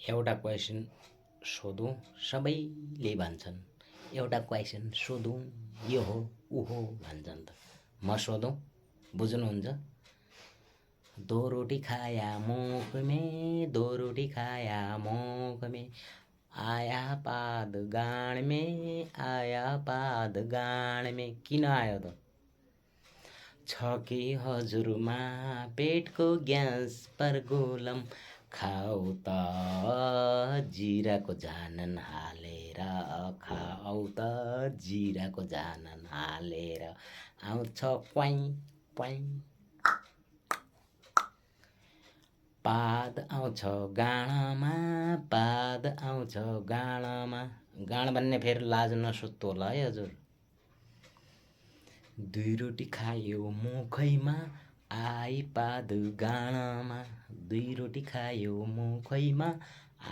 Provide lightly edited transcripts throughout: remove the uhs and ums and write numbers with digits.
एउटा क्वेसन सोधौँ सबैले भन्छन्, एउटा क्वेसन सोधौँ यो हो ऊ हो भन्छन् त। म सोधौँ, बुझ्नुहुन्छ? दो रोटी खाया मुख में, दो रोटी खाया मुख में, आया पाद गाँड में, आया पाद गाँड में। किन आयो त? छ कि हजुरमा पेटको ग्यास परगोलम, खाऊ त जिराको झानन हालेर, खाऊ त जिराको झानन हालेर। आउँछ क्वाइ क्वाइ, पाद आउँछ गाँडमा, पाद आउँछ गाँडमा। गाँड भन्ने फेरि लाज नसुत्तो होला है हजुर। दुई रोटी खायो मुखैमा, आई पाद गाँडमा, दुई रोटी खायो मुखैमा,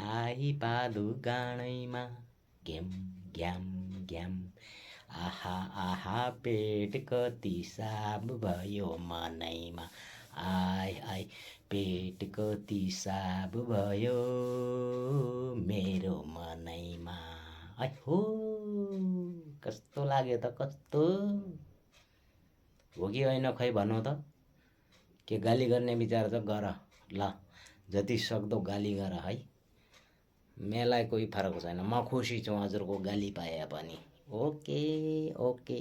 आई पाद गाँडैमा। घ्याम घ्याम घ्याम, आहा आहा पेट कति साफ भयो मनैमा, आय आय पेट कति साफ भयो मेरो मनैमा। आइ हो, कस्तो लाग्यो त, कस्तो हो कि होइन खै भनौँ त। के गाली गर्ने विचार छ गर, ल जति सक्दो गाली गर है, मलाई कोही फरक छैन। म खुसी छु हजुरको गाली पाए पनि। Okay okay.